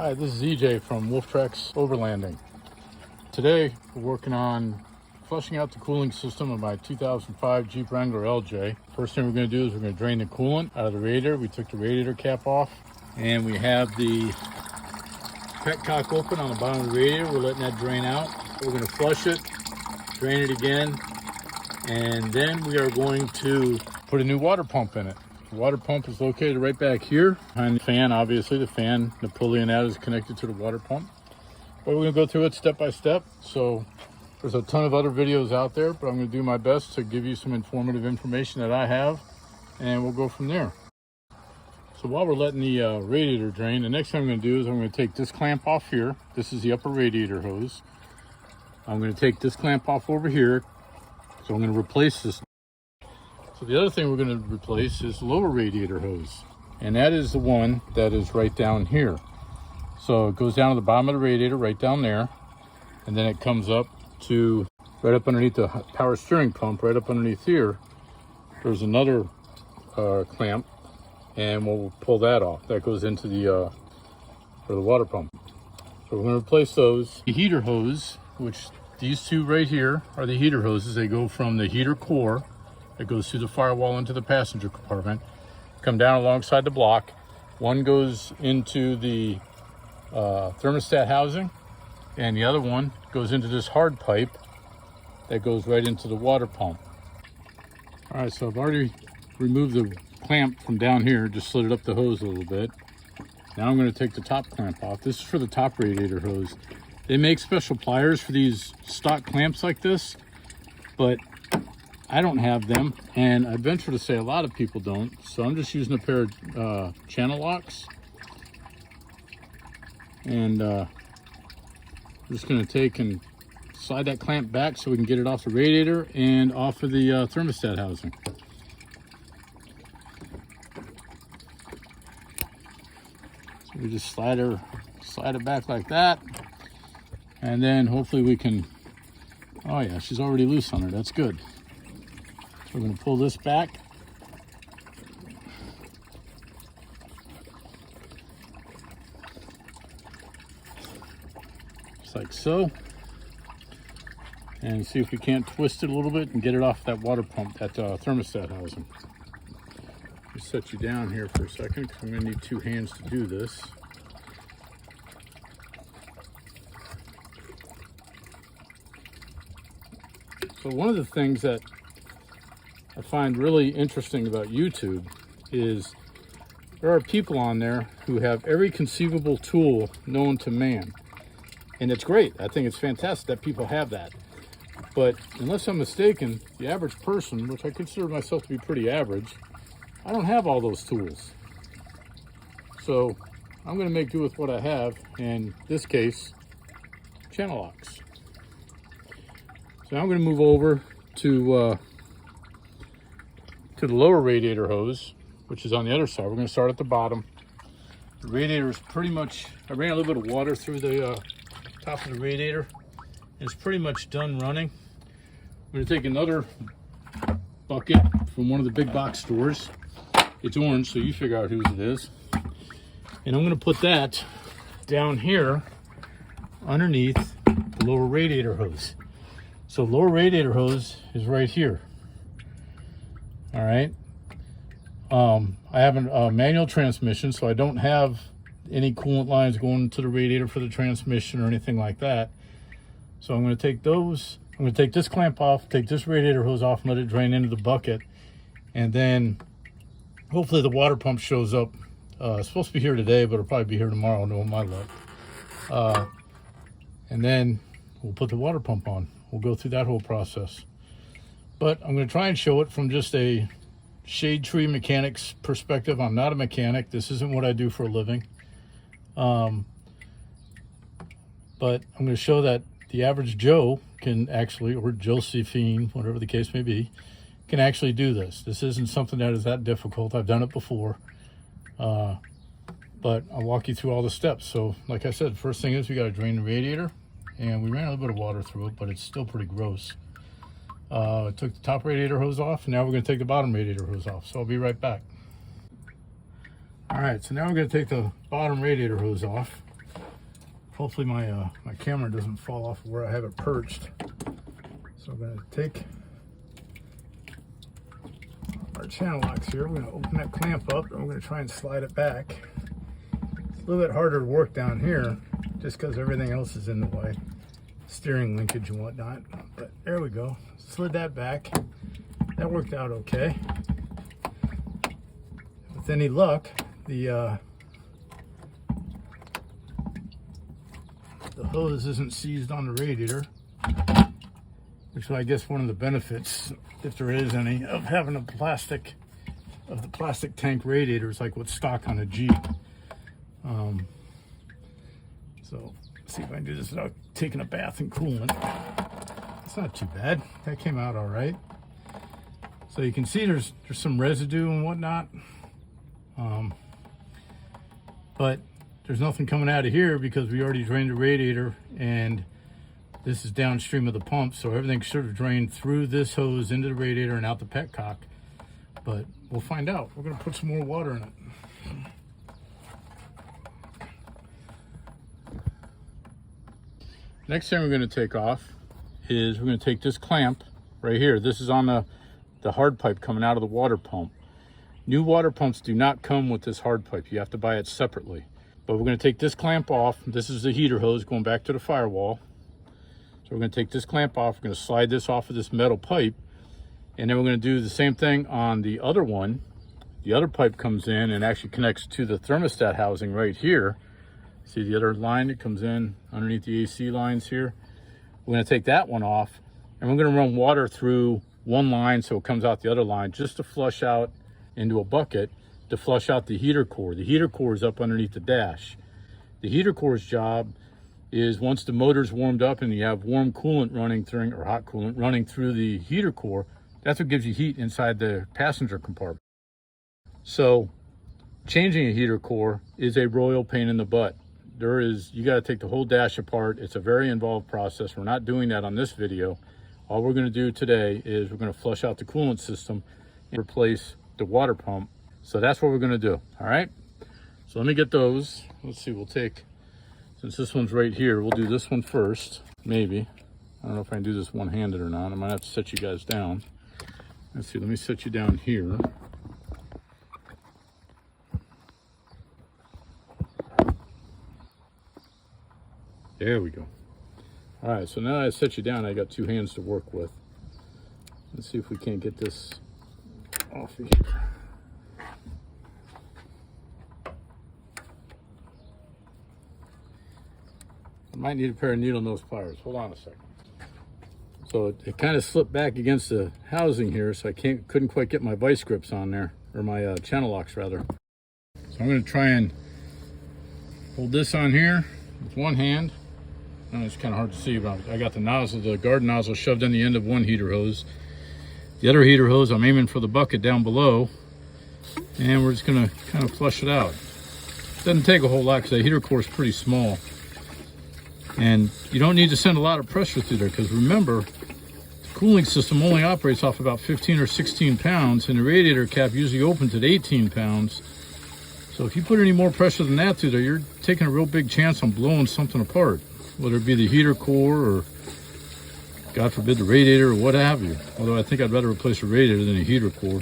Hi, this is EJ from Wolf Tracks Overlanding. Today we're working on flushing out the cooling system of my 2005 Jeep Wrangler LJ. First thing we're going to do is we're going to drain the coolant out of the radiator. We took the radiator cap off and we have the petcock open on the bottom of the radiator. We're letting that drain out. We're going to flush it, drain it again, and then we are going to put a new water pump in it. The water pump is located right back here behind the fan. Obviously the fan, the pulley and that is connected to the water pump. But we're going to go through it step by step. So there's a ton of other videos out there, but I'm going to do my best to give you some informative information that I have, and we'll go from there. So while we're letting the radiator drain, the next thing I'm going to do is I'm going to take this clamp off here. This is the upper radiator hose. I'm going to take this clamp off over here. So I'm going to replace this. So the other thing we're going to replace is the lower radiator hose. And that is the one that is right down here. So it goes down to the bottom of the radiator, right down there. And then it comes up to right up underneath the power steering pump, right up underneath here. There's another clamp, and we'll pull that off. That goes into the water pump. So we're going to replace those. The heater hose, which these two right here are the heater hoses. They go from the heater core that goes through the firewall into the passenger compartment, come down alongside the block. One goes into the thermostat housing, and the other one goes into this hard pipe that goes right into the water pump. All right, so I've already removed the clamp from down here, just slid it up the hose a little bit. Now I'm going to take the top clamp off. This is for the top radiator hose. They make special pliers for these stock clamps like this, but I don't have them, and I venture to say a lot of people don't. So I'm just using a pair of channel locks, and I'm just going to take and slide that clamp back so we can get it off the radiator and off of the thermostat housing. So we just slide it back like that, and then hopefully we can, oh yeah, she's already loose on her, that's good. So we're going to pull this back. Just like so. And see if we can't twist it a little bit and get it off that water pump, that thermostat housing. Just set you down here for a second because I'm going to need two hands to do this. So one of the things that I find really interesting about YouTube is there are people on there who have every conceivable tool known to man. And it's great. I think it's fantastic that people have that. But unless I'm mistaken, the average person, which I consider myself to be pretty average, I don't have all those tools. So I'm going to make do with what I have. In this case, channel locks. So now I'm going to move over to the lower radiator hose, which is on the other side. We're going to start at the bottom. The radiator is pretty much, I ran a little bit of water through the top of the radiator. It's pretty much done running. I'm going to take another bucket from one of the big box stores. It's orange, so you figure out whose it is. And I'm going to put that down here underneath the lower radiator hose. So lower radiator hose is right here. All right. I have a manual transmission, so I don't have any coolant lines going to the radiator for the transmission or anything like that. So I'm going to take those, I'm going to take this clamp off, take this radiator hose off and let it drain into the bucket. And then hopefully the water pump shows up. It's supposed to be here today, but it'll probably be here tomorrow, knowing my luck. And then we'll put the water pump on. We'll go through that whole process. But I'm going to try and show it from just a shade tree mechanic's perspective. I'm not a mechanic. This isn't what I do for a living. But I'm going to show that the average Joe can actually, or Josephine, whatever the case may be, can actually do this. This isn't something that is that difficult. I've done it before. But I'll walk you through all the steps. So like I said, first thing is we got to drain the radiator. And we ran a little bit of water through it, but it's still pretty gross. Took the top radiator hose off, and now we're going to take the bottom radiator hose off. So I'll be right back. All right, so now we're going to take the bottom radiator hose off. Hopefully my my camera doesn't fall off where I have it perched. So I'm going to take our channel locks here. We're going to open that clamp up and we're going to try and slide it back. It's a little bit harder to work down here just because everything else is in the way. Steering linkage and whatnot. But there we go. Slid that back. That worked out okay. With any luck, the hose isn't seized on the radiator, which is, I guess, one of the benefits, if there is any, of having the plastic tank radiators like what's stock on a Jeep. So let's see if I can do this without taking a bath and coolant. It's not too bad. That came out all right. So you can see there's some residue and whatnot, but there's nothing coming out of here because we already drained the radiator, and this is downstream of the pump, so everything should have drained through this hose into the radiator and out the petcock. But we'll find out. We're going to put some more water in it. Next thing we're going to take off is we're going to take this clamp right here. This is on the hard pipe coming out of the water pump. New water pumps do not come with this hard pipe. You have to buy it separately. But we're going to take this clamp off. This is the heater hose going back to the firewall. So we're going to take this clamp off. We're going to slide this off of this metal pipe. And then we're going to do the same thing on the other one. The other pipe comes in and actually connects to the thermostat housing right here. See the other line that comes in underneath the AC lines here? We're going to take that one off, and we're going to run water through one line so it comes out the other line, just to flush out into a bucket to flush out the heater core. The heater core is up underneath the dash. The heater core's job is, once the motor's warmed up and you have warm coolant running through, or hot coolant running through the heater core, that's what gives you heat inside the passenger compartment. So changing a heater core is a royal pain in the butt. You got to take the whole dash apart. It's a very involved process. We're not doing that on this video. All we're going to do today is we're going to flush out the coolant system and replace the water pump. So that's what we're going to do. All right. So let me get those. Let's see. We'll take, since this one's right here, we'll do this one first. Maybe. I don't know if I can do this one-handed or not. I might have to set you guys down. Let's see. Let me set you down here. There we go. All right, so now I set you down, I got two hands to work with. Let's see if we can't get this off of here. I might need a pair of needle nose pliers. Hold on a second. So it kind of slipped back against the housing here, so I couldn't quite get my vice grips on there, or my channel locks rather. So I'm going to try and hold this on here with one hand. I know it's kind of hard to see, but I got the nozzle, the garden nozzle, shoved in the end of one heater hose. The other heater hose, I'm aiming for the bucket down below, and we're just going to kind of flush it out. It doesn't take a whole lot because the heater core is pretty small, and you don't need to send a lot of pressure through there, because remember, the cooling system only operates off about 15 or 16 pounds, and the radiator cap usually opens at 18 pounds. So if you put any more pressure than that through there, you're taking a real big chance on blowing something apart, whether it be the heater core or, God forbid, the radiator or what have you. Although I think I'd rather replace a radiator than a heater core.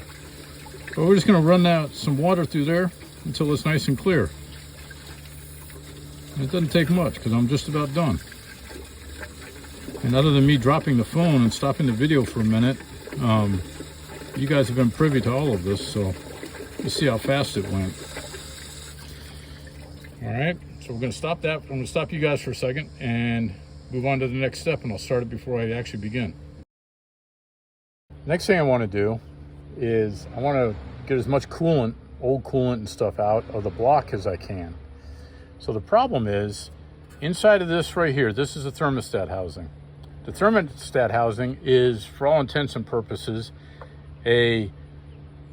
But we're just going to run out some water through there until it's nice and clear. And it doesn't take much because I'm just about done. And other than me dropping the phone and stopping the video for a minute, you guys have been privy to all of this, so you see how fast it went. All right. So we're going to stop that. I'm going to stop you guys for a second and move on to the next step, and I'll start it before I actually begin. Next thing I want to do is I want to get as much coolant, old coolant and stuff out of the block as I can. So the problem is, inside of this right here, this is a thermostat housing. The thermostat housing is, for all intents and purposes, a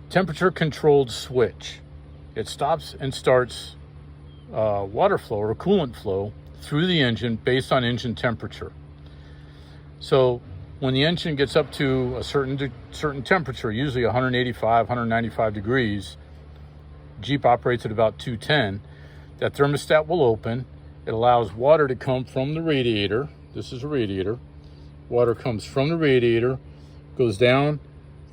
temperature controlled switch. It stops and starts water flow or coolant flow through the engine based on engine temperature. So when the engine gets up to a certain temperature, usually 185, 195 degrees, Jeep operates at about 210, that thermostat will open It allows water to come from the radiator. This is a radiator. Water comes from the radiator, goes down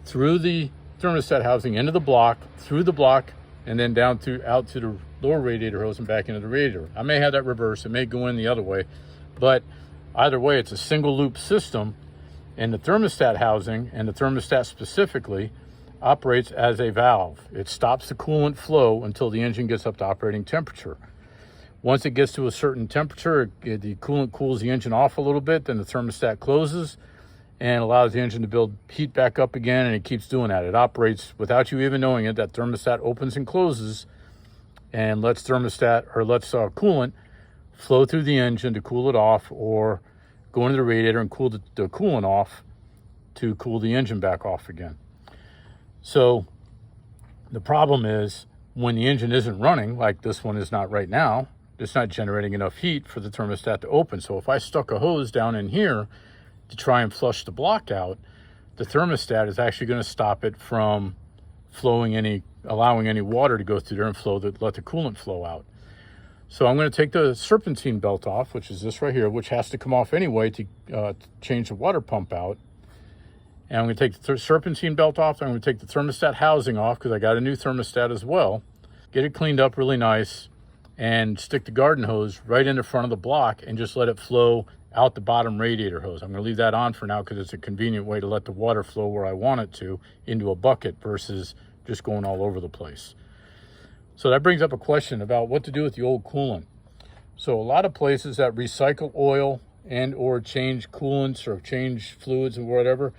through the thermostat housing into the block, through the block, and then down out to the lower radiator hose and back into the radiator. I may have that reverse. It may go in the other way, but either way, it's a single loop system, and the thermostat housing, and the thermostat specifically, operates as a valve. It stops the coolant flow until the engine gets up to operating temperature. Once it gets to a certain temperature, the coolant cools the engine off a little bit, then the thermostat closes and allows the engine to build heat back up again, and it keeps doing that. It operates without you even knowing it. That thermostat opens and closes and lets coolant flow through the engine to cool it off, or go into the radiator and cool the coolant off to cool the engine back off again. So the problem is when the engine isn't running, like this one is not right now, it's not generating enough heat for the thermostat to open. So if I stuck a hose down in here to try and flush the block out, the thermostat is actually going to stop it from allowing any water to go through there and let the coolant flow out. So I'm going to take the serpentine belt off, which is this right here, which has to come off anyway to change the water pump out. And I'm going to take the serpentine belt off. I'm going to take the thermostat housing off because I got a new thermostat as well. Get it cleaned up really nice and stick the garden hose right in the front of the block and just let it flow out the bottom radiator hose. I'm going to leave that on for now because it's a convenient way to let the water flow where I want it to, into a bucket versus just going all over the place. So that brings up a question about what to do with the old coolant. So a lot of places that recycle oil and or change coolants or change fluids and whatever.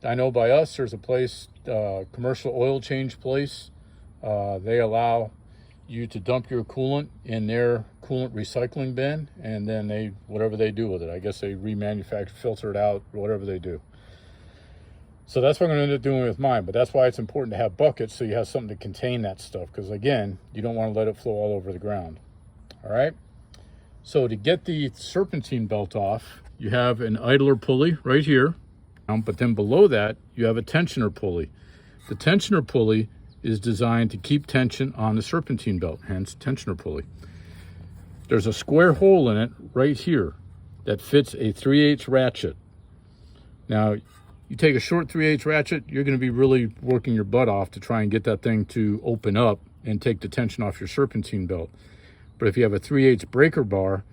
I know by us, there's a place, commercial oil change place. They allow you to dump your coolant in their coolant recycling bin, and then whatever they do with it. I guess they remanufacture, filter it out, whatever they do. So that's what I'm going to end up doing with mine, but that's why it's important to have buckets so you have something to contain that stuff, because again, you don't want to let it flow all over the ground. All right. So to get the serpentine belt off, you have an idler pulley right here. But then below that, you have a tensioner pulley. The tensioner pulley is designed to keep tension on the serpentine belt, hence tensioner pulley. There's a square hole in it right here that fits a 3/8 ratchet. Now, you take a short 3/8 ratchet, you're going to be really working your butt off to try and get that thing to open up and take the tension off your serpentine belt. But if you have a 3/8 breaker bar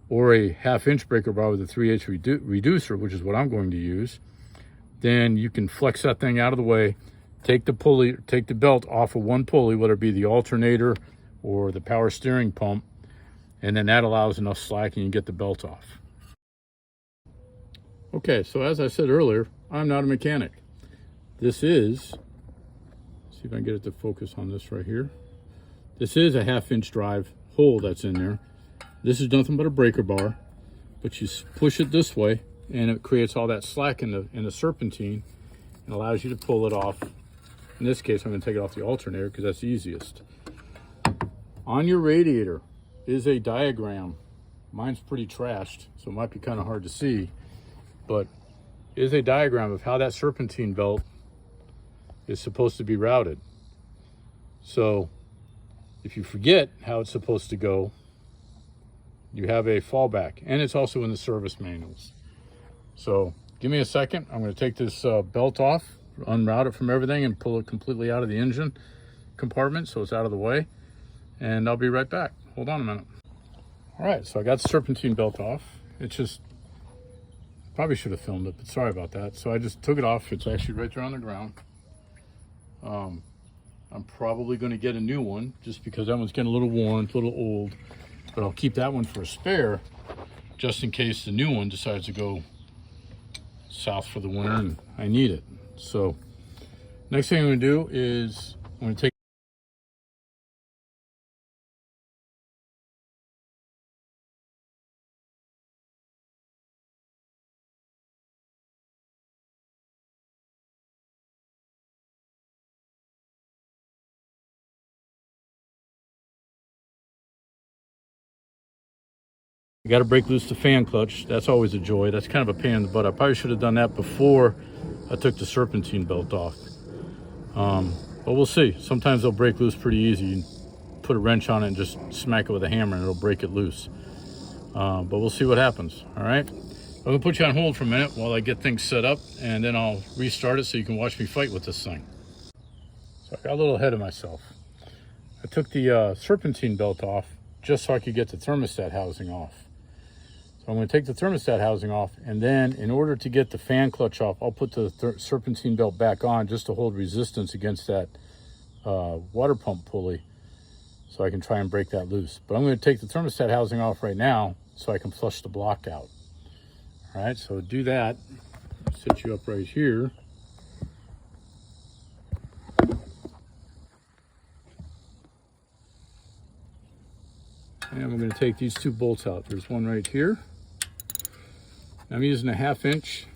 or a 1/2-inch breaker bar with a 3/8 reducer, which is what I'm going to use, then you can flex that thing out of the way, take the belt off of one pulley, whether it be the alternator or the power steering pump, and then that allows enough slack and you get the belt off. Okay, so as I said earlier, I'm not a mechanic. This is, see if I can get it to focus on this right here. This is a 1/2-inch drive hole that's in there. This is nothing but a breaker bar, but you push it this way and it creates all that slack in the serpentine and allows you to pull it off. In this case, I'm going to take it off the alternator because that's the easiest. On your radiator is a diagram. Mine's pretty trashed, so it might be kind of hard to see, but it is a diagram of how that serpentine belt is supposed to be routed. So if you forget how it's supposed to go, you have a fallback, and it's also in the service manuals. So give me a second. I'm going to take this belt off, unroute it from everything, and pull it completely out of the engine compartment so it's out of the way, and I'll be right back. Hold on a minute. All right, so I got the serpentine belt off. It's just, probably should have filmed it, but sorry about that. So I just took it off. It's actually right there on the ground. I'm probably going to get a new one just because that one's getting a little worn, a little old, but I'll keep that one for a spare just in case the new one decides to go south for the winter and I need it. So next thing I'm going to do is I'm going to take you got to break loose the fan clutch. That's always a joy. That's kind of a pain in the butt. I probably should have done that before I took the serpentine belt off. But we'll see. Sometimes they'll break loose pretty easy. You put a wrench on it and just smack it with a hammer and it'll break it loose. But we'll see what happens. All right, I'm gonna put you on hold for a minute while I get things set up, and then I'll restart it so you can watch me fight with this thing. So I got a little ahead of myself. I took the serpentine belt off just so I could get the thermostat housing off. So I'm going to take the thermostat housing off, and then in order to get the fan clutch off, I'll put the serpentine belt back on just to hold resistance against that water pump pulley so I can try and break that loose. But I'm going to take the thermostat housing off right now so I can flush the block out. All right, so do that. Set you up right here. And I'm going to take these two bolts out. There's one right here. I'm using a 1/2 inch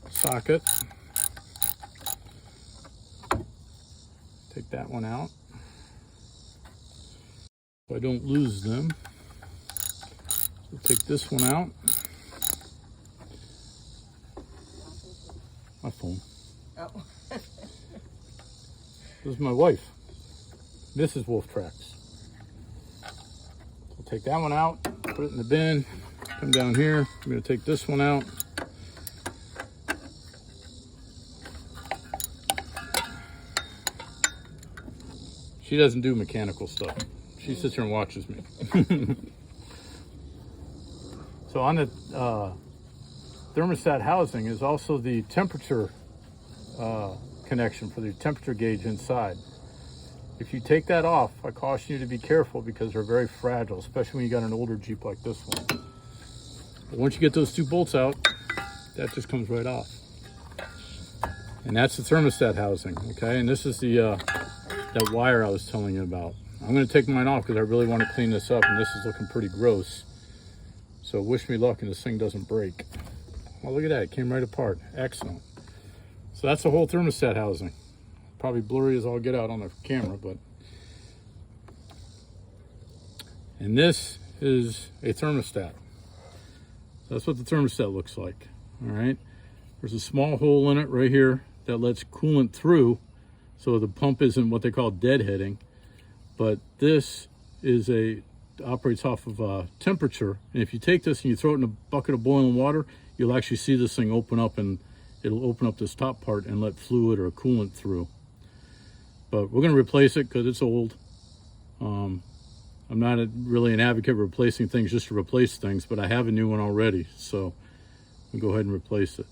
socket. Take that one out so I don't lose them. So take this one out. My phone. Oh. This is my wife, Mrs. Wolf Tracks. So take that one out, put it in the bin. Come down here. I'm going to take this one out. She doesn't do mechanical stuff. She sits here and watches me. So on the thermostat housing is also the temperature connection for the temperature gauge inside. If you take that off, I caution you to be careful because they're very fragile, especially when you got an older Jeep like this one. But once you get those two bolts out, that just comes right off. And that's the thermostat housing, okay? And this is the that wire I was telling you about. I'm gonna take mine off because I really want to clean this up, and this is looking pretty gross. So wish me luck and this thing doesn't break. Well, look at that, it came right apart. Excellent. So that's the whole thermostat housing. Probably blurry as all get out on the camera, but. And this is a thermostat. So that's what the thermostat looks like, all right? There's a small hole in it right here that lets coolant through, so the pump isn't what they call deadheading. But this is operates off of temperature, and if you take this and you throw it in a bucket of boiling water, you'll actually see this thing open up, and it'll open up this top part and let fluid or coolant through. But we're going to replace it because it's old. I'm not really an advocate of replacing things just to replace things, but I have a new one already, so we'll go ahead and replace it.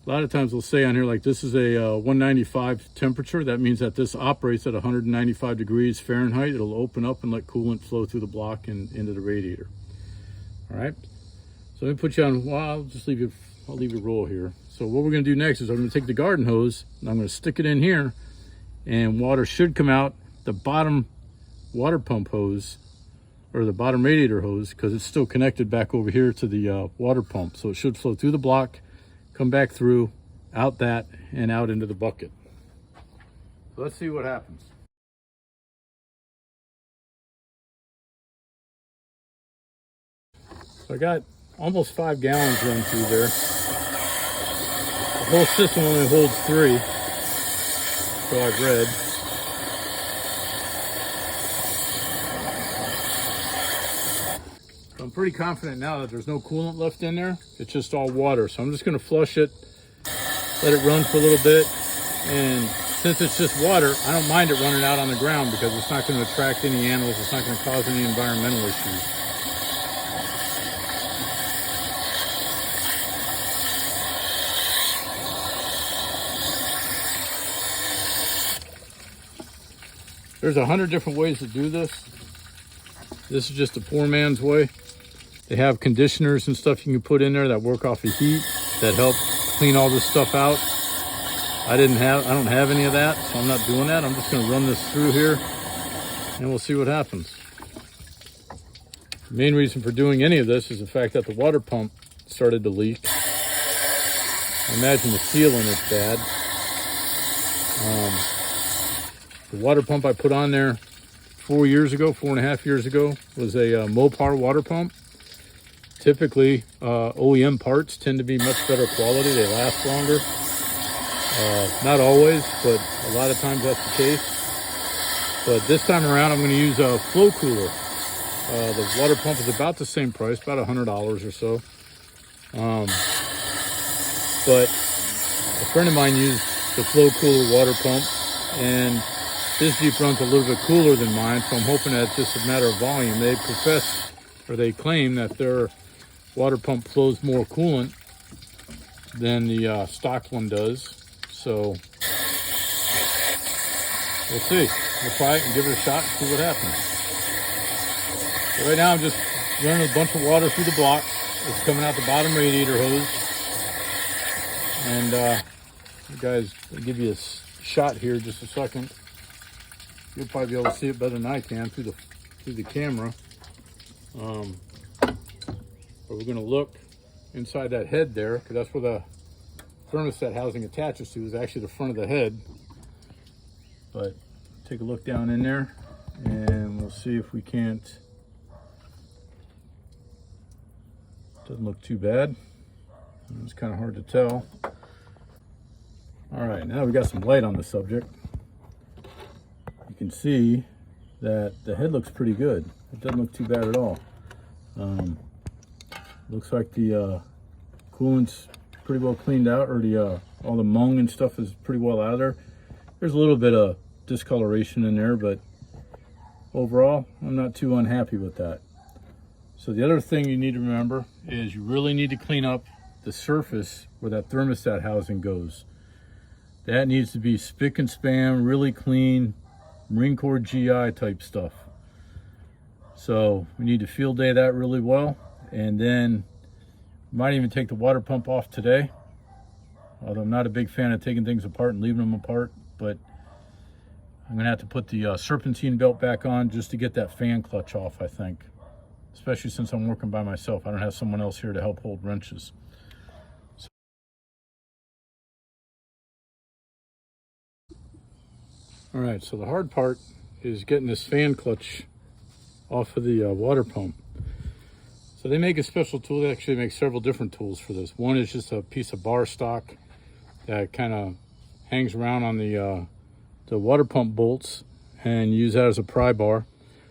A lot of times they'll say on here, like, this is a 195 temperature. That means that this operates at 195 degrees Fahrenheit. It'll open up and let coolant flow through the block and into the radiator. All right, so let me put you on, well, I'll leave you roll here. So what we're gonna do next is I'm gonna take the garden hose and I'm gonna stick it in here, and water should come out the bottom water pump hose, or the bottom radiator hose, because it's still connected back over here to the water pump. So it should flow through the block, come back through, out that, and out into the bucket. So let's see what happens. So I got almost 5 gallons run through there. The whole system only holds 3, so I've read. I'm pretty confident now that there's no coolant left in there. It's just all water. So I'm just going to flush it, let it run for a little bit. And since it's just water, I don't mind it running out on the ground because it's not going to attract any animals. It's not going to cause any environmental issues. There's 100 different ways to do this. This is just a poor man's way. They have conditioners and stuff you can put in there that work off of heat that help clean all this stuff out. I don't have any of that, so I'm not doing that. I'm just going to run this through here and we'll see what happens. The main reason for doing any of this is the fact that the water pump started to leak. I imagine the sealing is bad. The water pump I put on there 4.5 years ago, was a Mopar water pump. Typically, OEM parts tend to be much better quality. They last longer. Not always, but a lot of times that's the case. But this time around, I'm going to use a flow cooler. The water pump is about the same price, about $100 or so. But a friend of mine used the flow cooler water pump, and this Jeep runs a little bit cooler than mine, so I'm hoping that it's just a matter of volume. They profess, or they claim, that their water pump flows more coolant than the stock one does. So we'll see. We'll try it and give it a shot and see what happens. So right now I'm just running a bunch of water through the block. It's coming out the bottom radiator hose. And you guys, I'll give you a shot here just a second. You'll probably be able to see it better than I can through the camera. But we're going to look inside that head there, because that's where the thermostat housing attaches to, is actually the front of the head. But take a look down in there, and we'll see if we can't. Doesn't look too bad. It's kind of hard to tell. All right, now we got some light on the subject. You can see that the head looks pretty good. It doesn't look too bad at all. Looks like the coolant's pretty well cleaned out, or the all the mung and stuff is pretty well out of there. There's a little bit of discoloration in there, but overall, I'm not too unhappy with that. So the other thing you need to remember is you really need to clean up the surface where that thermostat housing goes. That needs to be spick and span, really clean, Marine Corps GI type stuff. So we need to field day that really well, and then might even take the water pump off today. Although I'm not a big fan of taking things apart and leaving them apart, but I'm gonna have to put the serpentine belt back on just to get that fan clutch off, I think. Especially since I'm working by myself. I don't have someone else here to help hold wrenches. All right, so the hard part is getting this fan clutch off of the water pump. So they make a special tool. They actually make several different tools for this. One is just a piece of bar stock that kind of hangs around on the water pump bolts, and use that as a pry bar.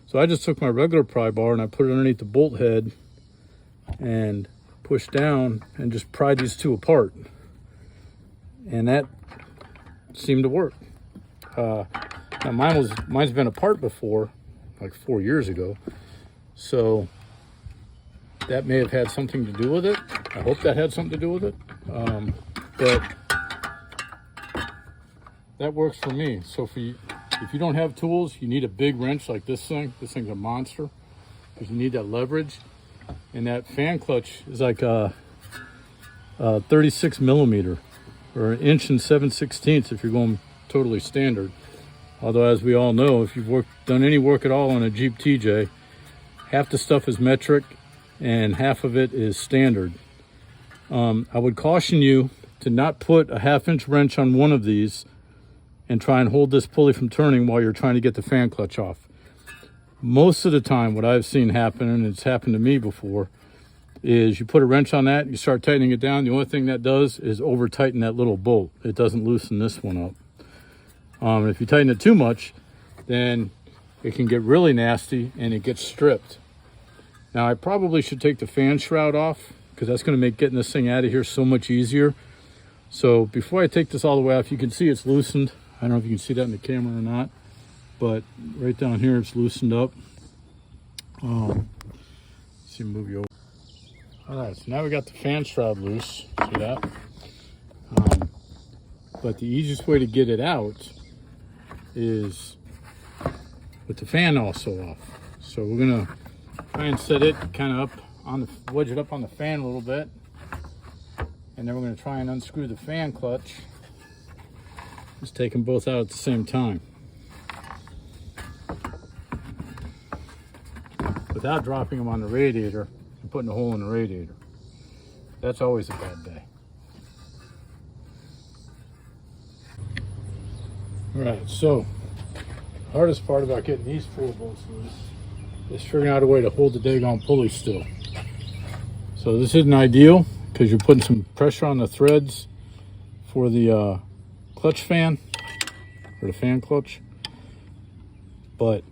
So I just took my regular pry bar and I put it underneath the bolt head and pushed down and just pried these two apart. And that seemed to work. Now mine's been apart before, like 4 years ago. So that may have had something to do with it. I hope that had something to do with it. But that works for me. So if you don't have tools, you need a big wrench like this thing. This thing's a monster, because you need that leverage. And that fan clutch is like a 36 millimeter, or 1 7/16 inches if you're going totally standard. Although, as we all know, if you've done any work at all on a Jeep TJ, half the stuff is metric and half of it is standard. I would caution you to not put a 1/2 inch wrench on one of these and try and hold this pulley from turning while you're trying to get the fan clutch off. Most of the time, what I've seen happen, and it's happened to me before, is you put a wrench on that, you start tightening it down. The only thing that does is over tighten that little bolt. It doesn't loosen this one up. If you tighten it too much, then it can get really nasty and it gets stripped. Now I probably should take the fan shroud off, because that's going to make getting this thing out of here so much easier. So before I take this all the way off, you can see it's loosened. I don't know if you can see that in the camera or not, but right down here it's loosened up. Let's see, move you over. All right, so now we got the fan shroud loose. See that? But the easiest way to get it out is with the fan also off. So we're gonna try and set it kind of up on the, wedge it up on the fan a little bit, and then we're gonna try and unscrew the fan clutch. Just take them both out at the same time, without dropping them on the radiator and putting a hole in the radiator. That's always a bad day. All right, so the hardest part about getting these 4 bolts loose is figuring out a way to hold the daggone pulley still. So this isn't ideal, because you're putting some pressure on the threads for the clutch fan, or the fan clutch. But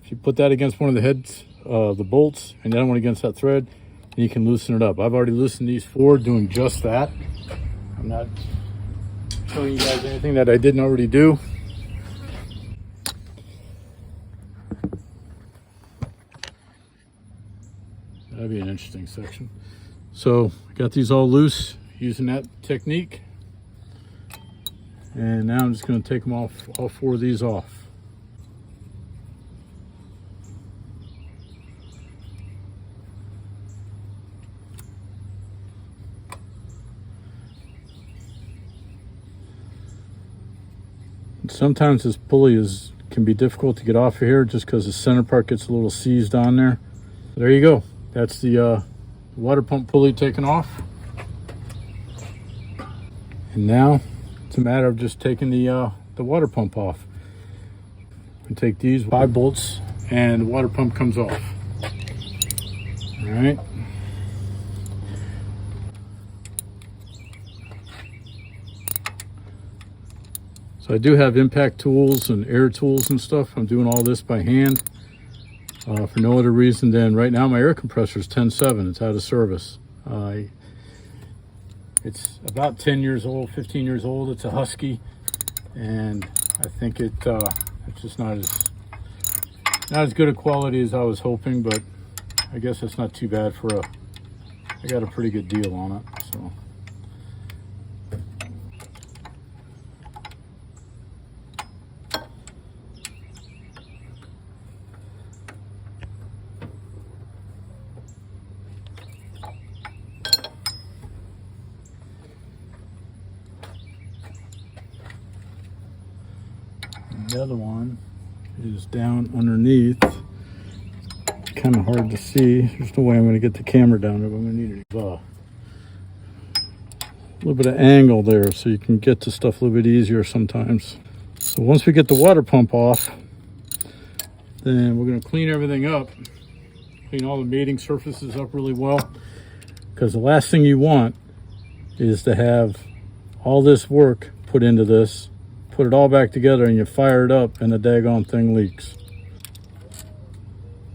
if you put that against one of the heads, the bolts, and the other one against that thread, then you can loosen it up. I've already loosened these 4 doing just that. I'm not showing you guys anything that I didn't already do. That'd be an interesting section. So I got these all loose using that technique. And now I'm just going to take them off, all 4 of these off. Sometimes this pulley can be difficult to get off of here just because the center part gets a little seized on there. There you go. That's the water pump pulley taken off. And now it's a matter of just taking the water pump off. And take these 5 bolts and the water pump comes off. All right. So I do have impact tools and air tools and stuff. I'm doing all this by hand for no other reason than right now my air compressor is 10.7. It's out of service. It's about 10 years old, 15 years old. It's a Husky, and I think it's just not as good a quality as I was hoping, but I guess it's not too bad for I got a pretty good deal on it, so. The other one is down underneath. Kind of hard to see. There's no way I'm going to get the camera down there, but I'm going to need a little bit of angle there so you can get to stuff a little bit easier sometimes. So once we get the water pump off, then we're going to clean everything up. Clean all the mating surfaces up really well, because the last thing you want is to have all this work put into this, put it all back together, and you fire it up and the daggone thing leaks.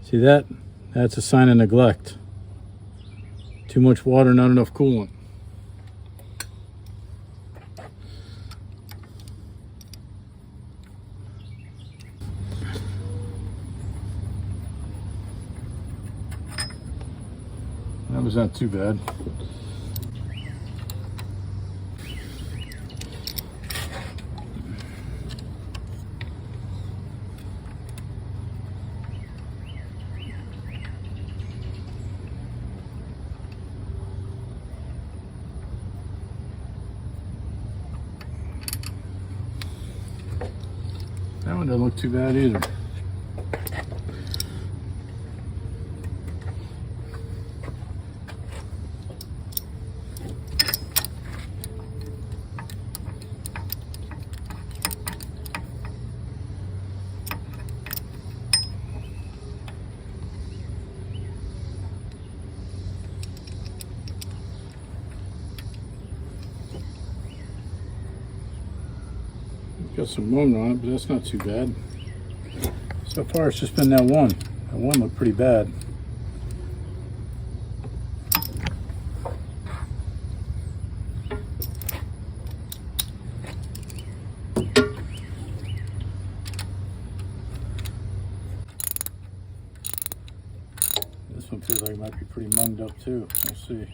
See that? That's a sign of neglect. Too much water, not enough coolant. That was not too bad. That one doesn't look too bad either. Got some moon on it, but that's not too bad. So far it's just been that one. That one looked pretty bad. This one feels like it might be pretty munged up too. We'll see.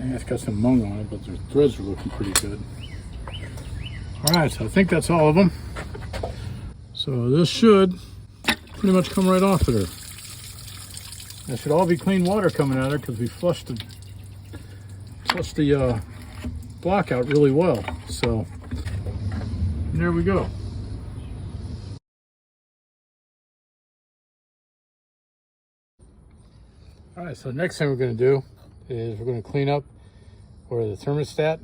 It's got some mung on it, but the threads are looking pretty good. All right, so I think that's all of them. So this should pretty much come right off of there. That should all be clean water coming out of there because we flushed the block out really well. So there we go. All right, so the next thing we're going to do is we're going to clean up where the thermostat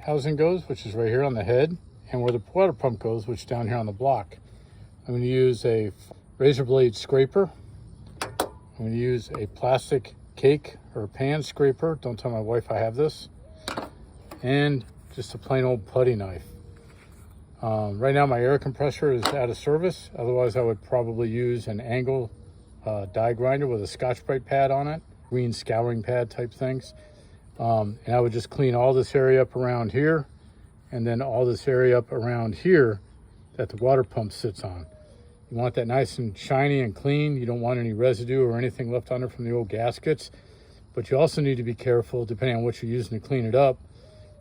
housing goes, which is right here on the head, and where the water pump goes, which is down here on the block. I'm going to use a razor blade scraper. I'm going to use a plastic cake or pan scraper. Don't tell my wife I have this. And just a plain old putty knife. Right now my air compressor is out of service. Otherwise I would probably use an angle die grinder with a Scotch-Brite pad on it, green scouring pad type things. And I would just clean all this area up around here, and then all this area up around here that the water pump sits on. You want that nice and shiny and clean. You don't want any residue or anything left on it from the old gaskets. But you also need to be careful, depending on what you're using to clean it up,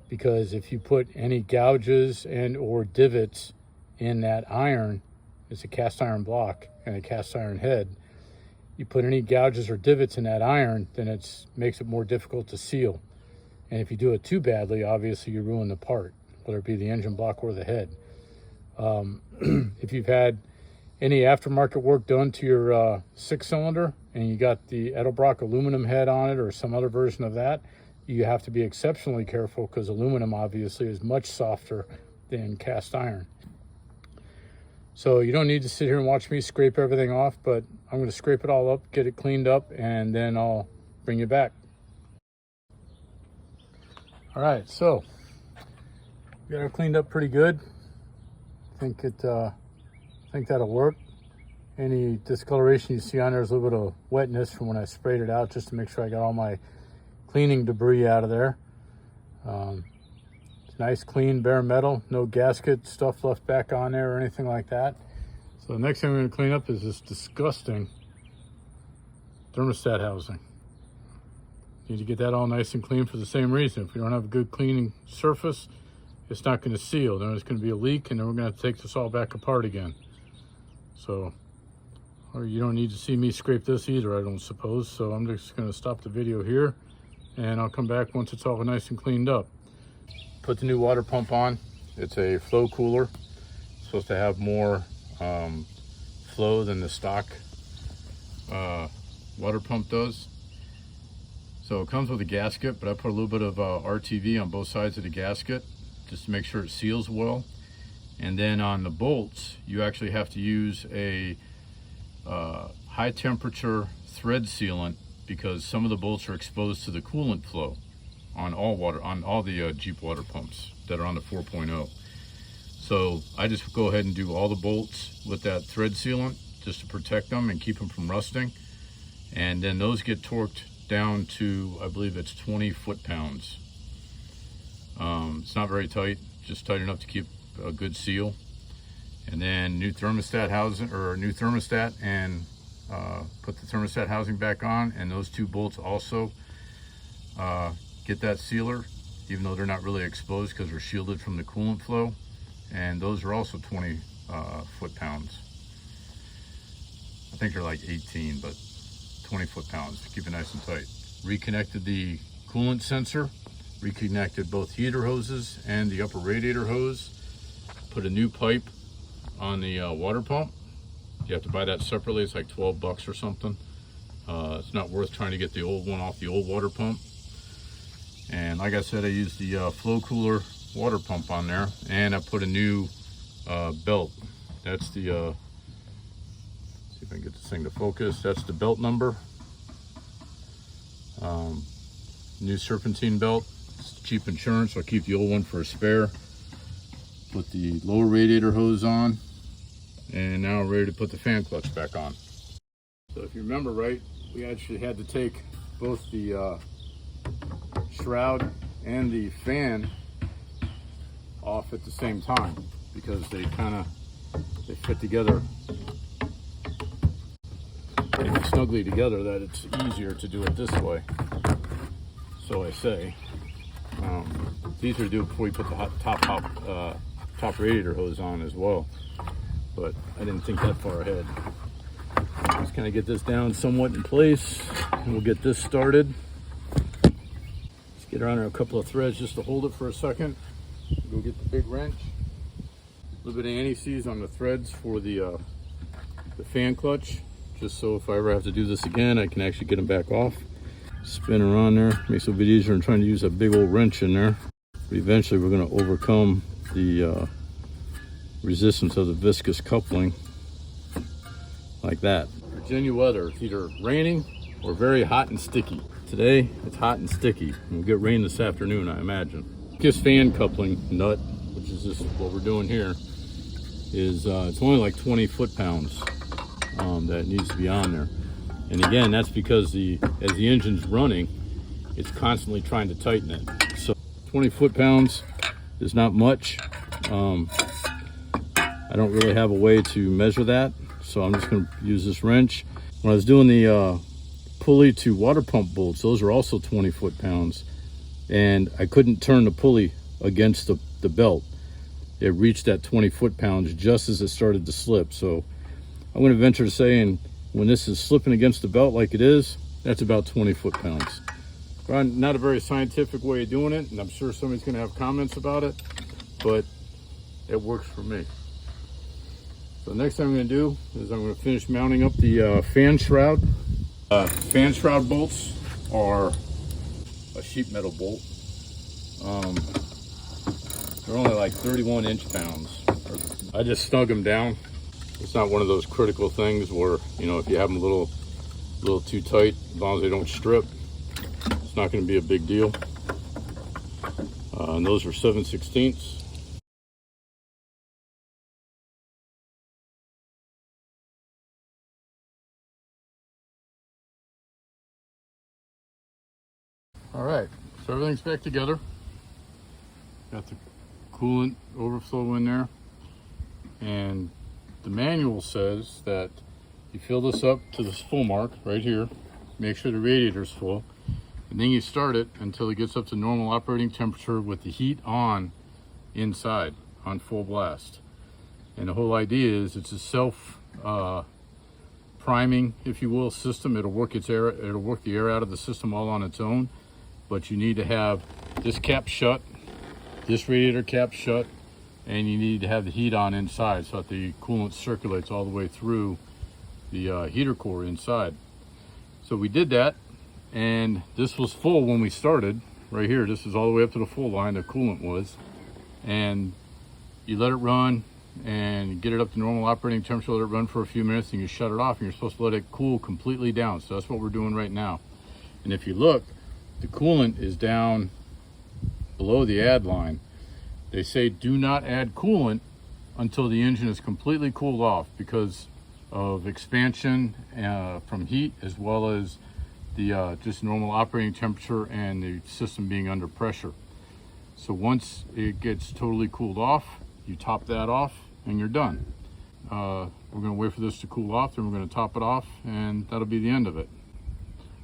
because if you put any gouges and or divots in that iron, it's a cast iron block and a cast iron head, you put any gouges or divots in that iron, then it makes it more difficult to seal. And if you do it too badly, obviously you ruin the part, whether it be the engine block or the head. If you've had any aftermarket work done to your 6-cylinder and you got the Edelbrock aluminum head on it or some other version of that, you have to be exceptionally careful, because aluminum obviously is much softer than cast iron. So you don't need to sit here and watch me scrape everything off, but I'm going to scrape it all up, get it cleaned up, and then I'll bring you back. All right, so we got it cleaned up pretty good. I think that'll work. Any discoloration you see on there is a little bit of wetness from when I sprayed it out, just to make sure I got all my cleaning debris out of there. It's nice, clean, bare metal, no gasket stuff left back on there or anything like that. So the next thing we're going to clean up is this disgusting thermostat housing. Need to get that all nice and clean for the same reason. If we don't have a good cleaning surface, it's not going to seal. Then there's going to be a leak, and then we're going to have to take this all back apart again. So, or you don't need to see me scrape this either, I don't suppose. So I'm just going to stop the video here, and I'll come back once it's all nice and cleaned up. Put the new water pump on. It's a flow cooler. It's supposed to have more flow than the stock water pump does. So it comes with a gasket, but I put a little bit of RTV on both sides of the gasket just to make sure it seals well. And then on the bolts, you actually have to use a high temperature thread sealant, because some of the bolts are exposed to the coolant flow on all the Jeep water pumps that are on the 4.0. So I just go ahead and do all the bolts with that thread sealant just to protect them and keep them from rusting. And then those get torqued down to, I believe it's 20 foot-pounds. It's not very tight, just tight enough to keep a good seal. And then new thermostat housing, or new thermostat, and put the thermostat housing back on, and those two bolts also get that sealer, even though they're not really exposed because they're shielded from the coolant flow. And those are also 20 foot-pounds. I think they're like 18, but 20 foot-pounds to keep it nice and tight. Reconnected the coolant sensor, reconnected both heater hoses and the upper radiator hose. Put a new pipe on the water pump. You have to buy that separately. It's like 12 bucks or something. It's not worth trying to get the old one off the old water pump. And like I said, I used the flow cooler water pump on there, and I put a new belt. That's the see if I can get this thing to focus. That's the belt number. New serpentine belt. It's cheap insurance. I'll keep the old one for a spare. Put the lower radiator hose on, and now I'm ready to put the fan clutch back on. So if you remember right, we actually had to take both the shroud and the fan off at the same time, because they fit together snugly together, that it's easier to do it this way. So I say, it's easier to do it before you put the top radiator hose on as well, but I didn't think that far ahead. Just kind of get this down somewhat in place, and we'll get this started. Let's get around there a couple of threads just to hold it for a second. Go get the big wrench. A little bit of anti-seize on the threads for the fan clutch, just so if I ever have to do this again, I can actually get them back off. spin around there. Makes it a bit easier than trying to use a big old wrench in there. But eventually we're going to overcome the resistance of the viscous coupling like that. Virginia weather, it's either raining or very hot and sticky. Today it's hot and sticky. We'll get rain this afternoon, I imagine. This fan coupling nut, which is just what we're doing here, is it's only like 20 foot-pounds that needs to be on there. And again, that's because as the engine's running, it's constantly trying to tighten it. So 20 foot-pounds is not much. I don't really have a way to measure that, so I'm just going to use this wrench. When I was doing the pulley to water pump bolts, those are also 20 foot-pounds, and I couldn't turn the pulley against the belt. It reached that 20 foot-pounds just as it started to slip. So I'm going to venture to saying when this is slipping against the belt like it is, that's about 20 foot-pounds. Not a very scientific way of doing it, and I'm sure somebody's going to have comments about it, but it works for me. So next thing I'm going to do is I'm going to finish mounting up the fan shroud. Fan shroud bolts are a sheet metal bolt. They're only like 31 inch-pounds. I just snug them down. It's not one of those critical things where, you know, if you have them a little too tight, as long as they don't strip, it's not going to be a big deal. And those are 7/16. All right, so everything's back together. Got the coolant overflow in there, and the manual says that you fill this up to this full mark right here, make sure the radiator's full, and then you start it until it gets up to normal operating temperature with the heat on inside on full blast. And the whole idea is it's a self priming, if you will, system. It'll work the air out of the system all on its own, but you need to have this cap shut, this radiator cap shut, and you need to have the heat on inside so that the coolant circulates all the way through the heater core inside. So we did that, and this was full when we started. Right here, this is all the way up to the full line, the coolant was. And you let it run and get it up to normal operating temperature, let it run for a few minutes, and you shut it off, and you're supposed to let it cool completely down. So that's what we're doing right now. And if you look, the coolant is down below the add line. They say do not add coolant until the engine is completely cooled off because of expansion from heat, as well as the just normal operating temperature and the system being under pressure. So once it gets totally cooled off, you top that off and you're done. We're going to wait for this to cool off, then we're going to top it off, and that'll be the end of it.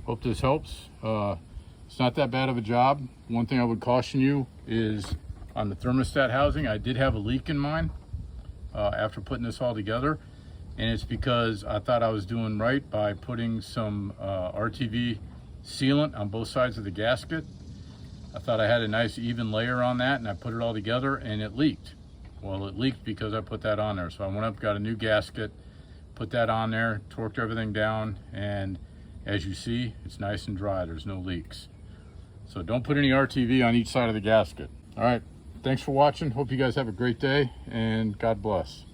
Hope this helps. It's not that bad of a job. One thing I would caution you is on the thermostat housing, I did have a leak in mine after putting this all together, and it's because I thought I was doing right by putting some RTV sealant on both sides of the gasket. I thought I had a nice even layer on that, and I put it all together and it leaked. Well, it leaked because I put that on there. So I went up, got a new gasket, put that on there, torqued everything down, and as you see, it's nice and dry. There's no leaks. So don't put any RTV on each side of the gasket. All right, thanks for watching. Hope you guys have a great day, and God bless.